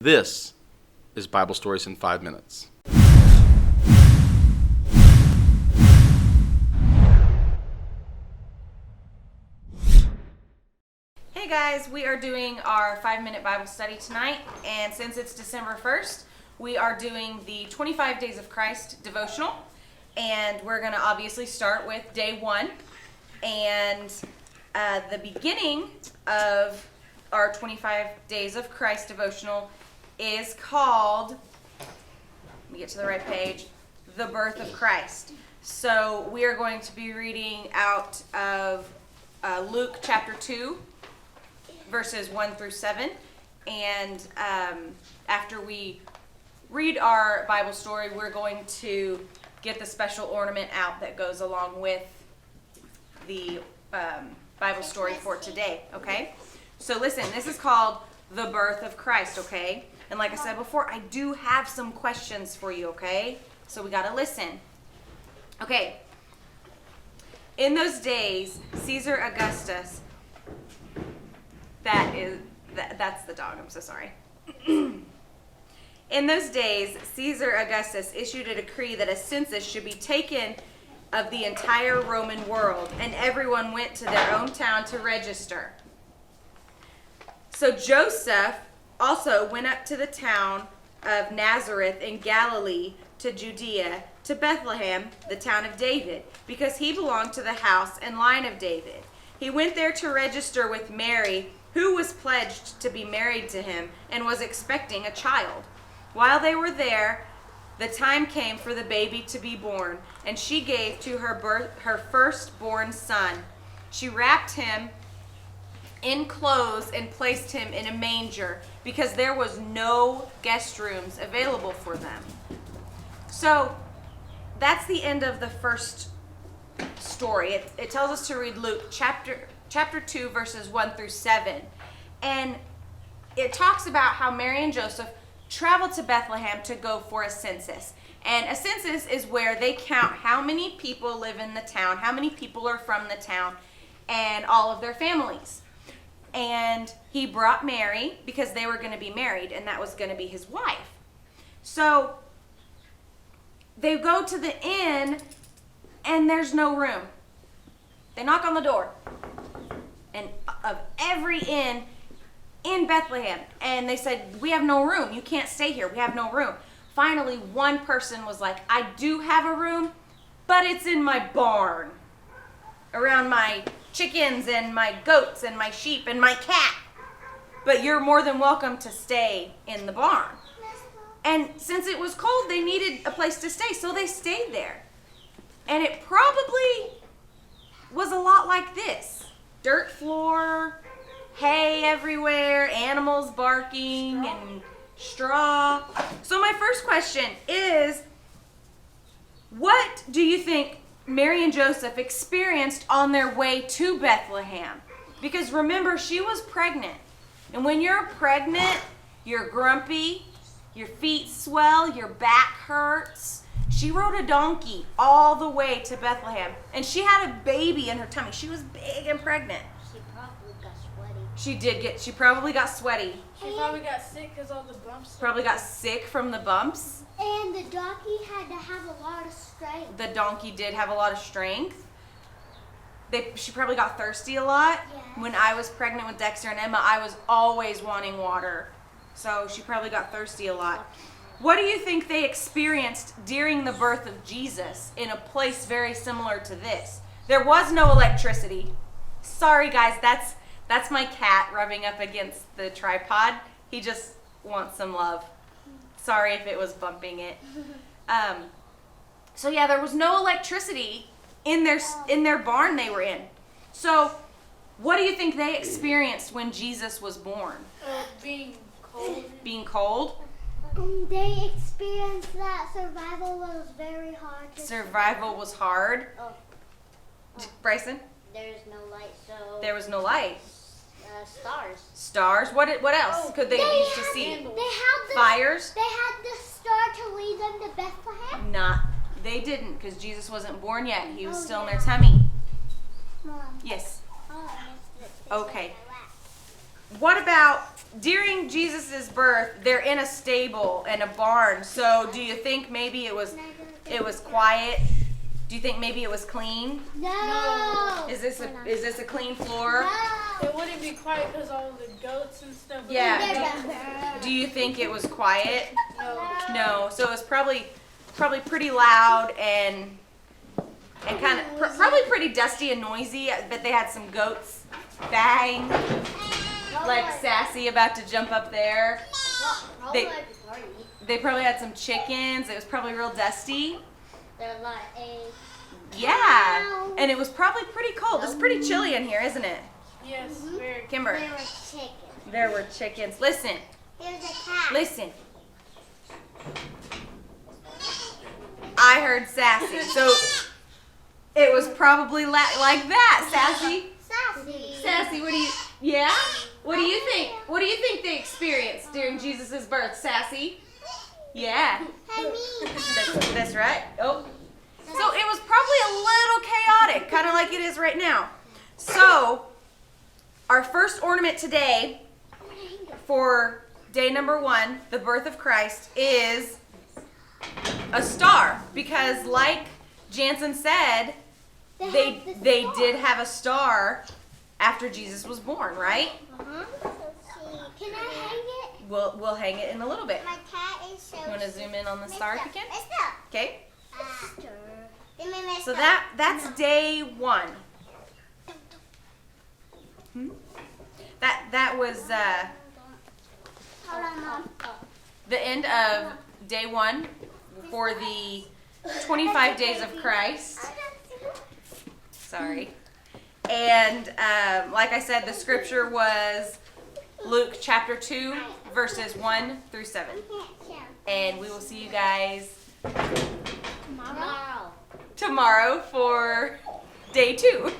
This is Bible Stories in 5 minutes. Hey guys, we are doing our 5-minute Bible study tonight, and since it's December 1st, we are doing the 25 Days of Christ devotional, and we're going to obviously start with day 1, and the beginning of our 25 Days of Christ devotional is called, let me get to the right page, The Birth of Christ. So we are going to be reading out of Luke chapter 2, verses 1 through 7, and after we read our Bible story, we're going to get the special ornament out that goes along with the Bible story for today, okay? So listen, this is called The Birth of Christ, okay? And like I said before, I do have some questions for you, okay? So we gotta listen. Okay. In those days, Caesar Augustus, that's the dog, I'm so sorry. In those days, Caesar Augustus issued a decree that a census should be taken of the entire Roman world, and everyone went to their own town to register. So Joseph also went up to the town of Nazareth in Galilee, to Judea, to Bethlehem, the town of David, because he belonged to the house and line of David. He went there to register with Mary, who was pledged to be married to him and was expecting a child. While they were there, the time came for the baby to be born, and she gave to her firstborn son. She wrapped him in clothes and placed him in a manger because there was no guest rooms available for them. So that's the end of the first story. It tells us to read Luke chapter 2, verses 1 through 7. And it talks about how Mary and Joseph traveled to Bethlehem to go for a census. And a census is where they count how many people live in the town, how many people are from the town, and all of their families. And he brought Mary because they were going to be married, and that was going to be his wife. So they go to the inn, and there's no room. They knock on the door, and of every inn in Bethlehem, and they said, we have no room. You can't stay here. We have no room. Finally, one person was like, I do have a room, but it's in my barn, around my chickens and my goats and my sheep and my cat. But you're more than welcome to stay in the barn. And since it was cold, they needed a place to stay, so they stayed there. And it probably was a lot like this. Dirt floor, hay everywhere, animals barking, and straw. So my first question is, what do you think Mary and Joseph experienced on their way to Bethlehem? Because remember, she was pregnant. And when you're pregnant, you're grumpy, your feet swell, your back hurts. She rode a donkey all the way to Bethlehem. And she had a baby in her tummy. She was big and pregnant. She probably got sweaty. She probably got sweaty. She probably got sick because all the bumps. Probably got sick from the bumps. And the donkey had to have a lot of strength. The donkey did have a lot of strength. She probably got thirsty a lot. Yes. When I was pregnant with Dexter and Emma, I was always wanting water. So she probably got thirsty a lot. What do you think they experienced during the birth of Jesus in a place very similar to this? There was no electricity. Sorry guys, that's my cat rubbing up against the tripod. He just wants some love. Sorry if it was bumping it. So yeah, there was no electricity in their barn they were in. So what do you think they experienced when Jesus was born? Being cold. Being cold? They experienced that survival was very hard. Survival was hard. Oh. Bryson? There's no light, so. There was no light. Stars. Stars? What else could they use to see? Fires? They had the star to lead them to Bethlehem. They didn't, because Jesus wasn't born yet. He was still in their tummy. Mom. Yes. Oh, I missed it. Okay. what about during Jesus' birth? They're in a stable and a barn. So do you think maybe it was quiet? Do you think maybe it was clean? No. Is this a clean floor? No. It wouldn't be quiet because all the goats and stuff. Yeah. Do you think it was quiet? No. No. So it was probably pretty loud and kind of probably pretty dusty and noisy. I bet they had some goats bang, like Sassy about to jump up there. They probably had some chickens. It was probably real dusty. There are a lot of eggs. Yeah, and it was probably pretty cold. It's pretty chilly in here, isn't it? Yes, very. Kimber, There were chickens. there were chickens. Listen, There's a cat. listen. I heard Sassy, so it was probably like that, Sassy. Sassy. Sassy, what do you? Yeah. What do you think? What do you think they experienced during Jesus' birth, Sassy? Yeah. Hey, me. That's right. Oh. So it was probably a little chaotic, kind of like it is right now. So our first ornament today for day number 1, the birth of Christ, is a star. Because like Jansen said, they did have a star after Jesus was born, right? Can I hang it? We'll hang it in a little bit. My cat is so. You want to zoom in on the star if you can? Okay. So that's day 1. That was Hold on, Mom. the end of day 1 for the 25 days of Christ. Sorry. And like I said, the scripture was Luke chapter 2, verses 1 through 7. And we will see you guys Tomorrow. tomorrow for day 2.